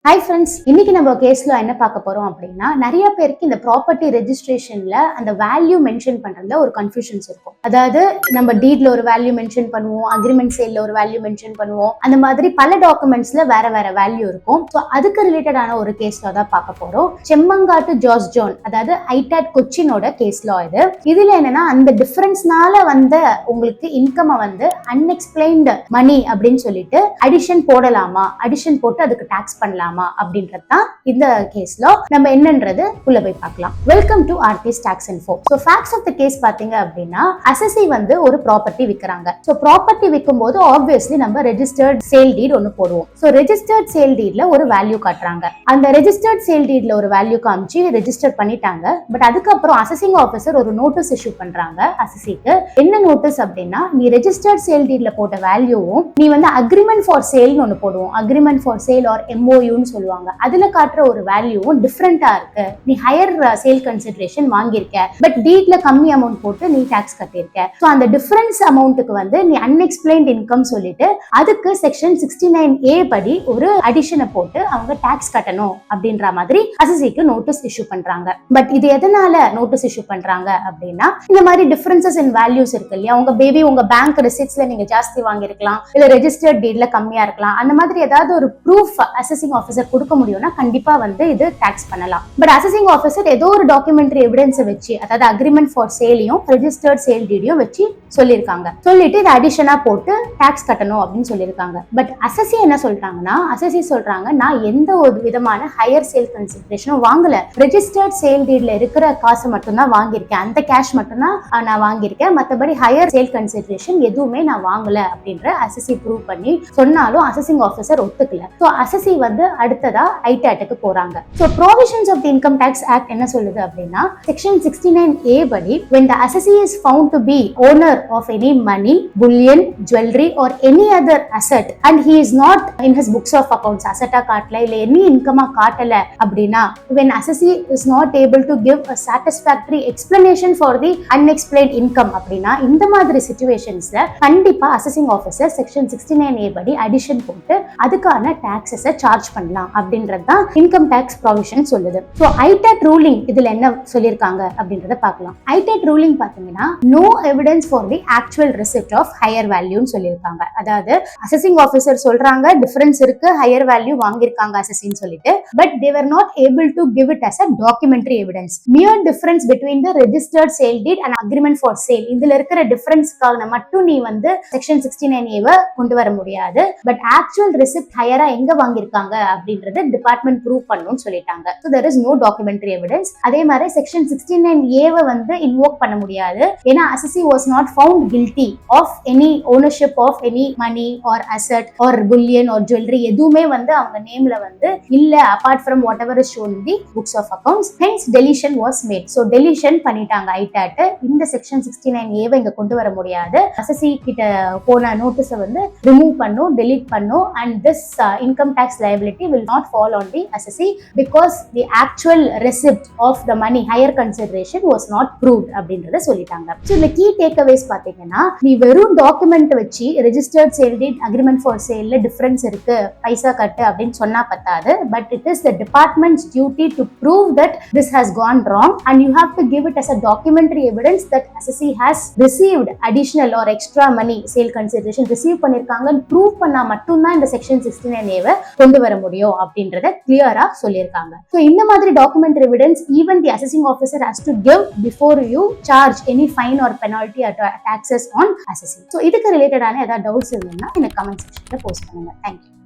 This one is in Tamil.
ஹாய் ஃப்ரெண்ட்ஸ், இன்னைக்கு நம்ம கேஸ்ல என்ன பார்க்க போறோம் அப்படின்னா, நிறைய பேருக்கு இந்த ப்ராப்பர்ட்டி ரெஜிஸ்ட்ரேஷன்ல அந்த வேல்யூ மென்ஷன் பண்றதுல ஒரு கன்ஃபியூஷன்ஸ் இருக்கும். அதாவது நம்ம டீட்ல ஒரு வேல்யூ மென்ஷன் பண்ணுவோம், அக்ரிமெண்ட் சேல்ல ஒரு வேல்யூ மென்ஷன் பண்ணுவோம், அந்த மாதிரி பல டாக்குமெண்ட்ஸ்ல வேற வேற வேல்யூ இருக்கும். ஸோ அதுக்கு ரிலேட்டடான ஒரு கேஸ்ல தான் பார்க்க போறோம். செம்மங்காட்டு ஜார்ஜ் ஜோன், அதாவது ஐடாட் கொச்சினோட கேஸ் லா இது. இதுல என்னன்னா, அந்த டிஃபரன்ஸ்னால வந்த உங்களுக்கு இன்கம் வந்து அன்எக்ஸ்பிளைன்டு மணி அப்படின்னு சொல்லிட்டு அடிஷன் போடலாமா, அடிஷன் போட்டு அதுக்கு டாக்ஸ் பண்ணலாம் அப்படின்றது தான் இந்த கேஸ்ல நம்ம என்னன்றது உள்ள போய் பார்க்கலாம். Welcome to artist talks info. So facts of the case பாத்தீங்க அப்படின்னா, அசஸி வந்து ஒரு ப்ராப்பர்ட்டி விக்கிறாங்க. சோ ப்ராப்பர்ட்டி விக்கும்போது ஆப்வியஸ்லி நம்ம ரெஜிஸ்டர்ட் சேல் டீட் ஒன்னு போடுவோம். சோ ரெஜிஸ்டர்ட் சேல் டீட்ல ஒரு வேல்யூ காட்டுறாங்க. அந்த ரெஜிஸ்டர்ட் சேல் டீட்ல ஒரு வேல்யூ காமிச்சு ரெஜிஸ்டர் பண்ணிட்டாங்க. பட் அதுக்கப்புறம் அசஸிங் ஆஃபீஸர் ஒரு நோட்டீஸ் இஷ்யூ பண்றாங்க அசஸிக்கு. என்ன நோட்டீஸ் அப்படின்னா, நீ ரெஜிஸ்டர்ட் சேல் டீட்ல போட்ட வேல்யூவும் நீ வந்து அக்ரிமெண்ட் ஃபார் சேல்னு ஒன்னு போடுவோம். Agreement for sale or MOU சொல்லுவாங்க. அதுல காட்டுற ஒரு வேல்யூவும் டிஃபரெண்டா இருக்கு. நீ ஹையர் சேல் கன்சிடரேஷன் வாங்கியிருக்க, பட் டீட்ல கம்மி அமௌண்ட் போட்டு நீ டாக்ஸ் கட்டியிருக்க. சோ அந்த டிஃபரன்ஸ் அமௌண்ட்டுக்கு வந்து நீ அன்எக்ஸ்பிளைன்ட் இன்கம் சொல்லிட்டு அதுக்கு செக்ஷன் 69A படி ஒரு அடிஷனை போட்டு அவங்க டாக்ஸ் கட்டணும் அப்படின்ற மாதிரி அசஸிக்கு நோட்டீஸ் இஷ்யூ பண்றாங்க. பட் இது எதனால நோட்டீஸ் இஷ்யூ பண்றாங்க அப்படின்னா, இந்த மாதிரி டிஃபரன்சஸ் இன் வேல்யூஸ் இருக்கு இல்லையா, உங்க பேபி உங்க பேங்க் ரிசிப்ட்ஸ்ல நீங்க ஜாஸ்தி வாங்கியிருக்கலாம், இல்ல ரெஜிஸ்டர்ட் டீட்ல கம்மியா இருக்கலாம். அந்த மாதிரி ஏதாவது ஒரு ப்ரூஃப் அசஸிங் ஆஃபீஸர் கொடுக்க முடியும்னா கண்டிப்பா வந்து இது டாக்ஸ் பண்ணலாம். பட் அசஸிங் ஆஃபீஸர் ஏதோ ஒரு டாக்குமெண்ட்ரி எவிடன்ஸ் வச்சு, அதாவது அக்ரிமெண்ட் ஃபார் சேலையும் ரெஜிஸ்டர்ட் சேல் டீடையும் வச்சு சொல்லியிருக்காங்க. சொல்லிட்டு இது அடிஷனா போட்டு டாக்ஸ் கட்டணும் அப்படின்னு சொல்லியிருக்காங்க. பட் அசஸி என்ன சொல்றாங்கன்னா, அசஸி சொல்றாங்க, நான் எந்த ஒரு விதமான ஹையர் சேல் கன்சிடரேஷனும் வாங்கல, ரெஜிஸ்டர்ட் சேல் டீட்ல இருக்கிற காசு மட்டும் தான் வாங்கியிருக்கேன், அந்த கேஷ் மட்டும் தான் நான் வாங்கியிருக்கேன், மற்றபடி ஹையர் சேல் கன்சிடரேஷன் எதுவுமே நான் வாங்கல அப்படின்ற அசஸி ப்ரூவ் பண்ணி சொன்னாலும் அசஸிங் ஆஃபீஸர் ஒத்துக்கல. ஸோ அசஸி வந்து அடுத்ததா ஐடாட்டுக்கு போறாங்க. So provisions of the income tax act என்ன சொல்லுது அப்படின்னா, செக்ஷன் 69A படி when the assessee is found to be owner of any money, bullion, jewelry or any other asset and he is not in his books of accounts, asset-ஆ காட்டல இல்ல any income-ஆ காட்டல அப்படின்னா, when assessee is not able to give a satisfactory explanation for the unexplained income அப்படின்னா, இந்த மாதிரி சிச்சுவேஷன்ஸ்ல கண்டிப்பா அசஸிங் ஆஃபீஸர் செக்ஷன் 69A படி அடிஷன் போட்டு அதுக்கான டாக்ஸஸை சார்ஜ் பண்ணலாம் அப்படின்றது தான் இன்கம் டாக்ஸ் ப்ரொவிஷன் சொல்லுது. சோ ஐடாட் ரூலிங் இதுல என்ன சொல்லிருக்காங்க அப்படின்றத பார்க்கலாம். ஐடாட் ரூலிங் பாத்தீங்கன்னா, no evidence for the actual receipt of higher வேல்யூன்னு சொல்லிருக்காங்க. அதாவது அசஸிங் ஆஃபீஸர் சொல்றாங்க டிஃபரன்ஸ் இருக்கு, ஹையர் வேல்யூ வாங்கிருக்காங்க அசஸின்னு சொல்லிட்டு, but they were not able to give it as a documentary evidence. Mere difference between the registered sale deed and agreement for sale, இதுல இருக்கிற டிஃபரன்ஸ்க்காக மட்டும் நீ வந்து செக்ஷன் 69A கொண்டு வர முடியாது. பட் ஆக்சுவல் ரிசிப்ட் ஹையரா எங்க வாங்கிருக்காங்க அப்படின்றது டிபார்ட்மெண்ட் ப்ரூவ் பண்ணணும்னு சொல்லிட்டாங்க. So there is no documentary evidence. அதே மாதிரி செக்ஷன் 69A வந்து இன்வோக் பண்ண முடியாது. ஏன்னா அசஸி was not found guilty of any ownership of any money or asset or bullion or jewelry, எதுவுமே வந்து அவங்க நேம்ல வந்து இல்ல, apart from whatever is shown in the books of accounts. Hence deletion was made. So deletion பண்ணிட்டாங்க ஐடாட். இந்த செக்ஷன் 69A இங்க கொண்டு வர முடியாது. அசஸி கிட்ட போன நோட்டீஸை வந்து ரிமூவ் பண்ணும், delete பண்ணும், and this income tax liability will not fall on the assessee because the actual receipt of the money higher consideration was not proved அப்படின்றத சொல்லிட்டாங்க. So the key takeaways பாத்தீங்கன்னா, நீ வெறும் டாக்குமெண்ட் வச்சு registered sale deed agreement for சேல்ல டிஃபரன்ஸ் இருக்கு, பைசா கட்டு அப்படின்னு சொன்னா பத்தாது. But it is the department's duty to prove that this has gone wrong and you have to give it as a documentary evidence that assessee has received additional or extra money sale consideration receive பண்ணிருக்காங்கன்னு ப்ரூவ் பண்ணா மட்டும்தான் இந்த செக்ஷன் 69A கொண்டு வர முடியும் அப்படின்றத கிளியரா சொல்லியிருக்காங்க. So இந்த மாதிரி document evidence even the assessing officer has to give before you charge any fine or penalty or taxes on assessing. So இதுக்கு ரிலேட்டடான ஏதாவது டவுட்ஸ் இருந்ததுன்னா எனக்கு கமெண்ட் செக்ஷன்ல போஸ்ட் பண்ணுங்க. Thank you.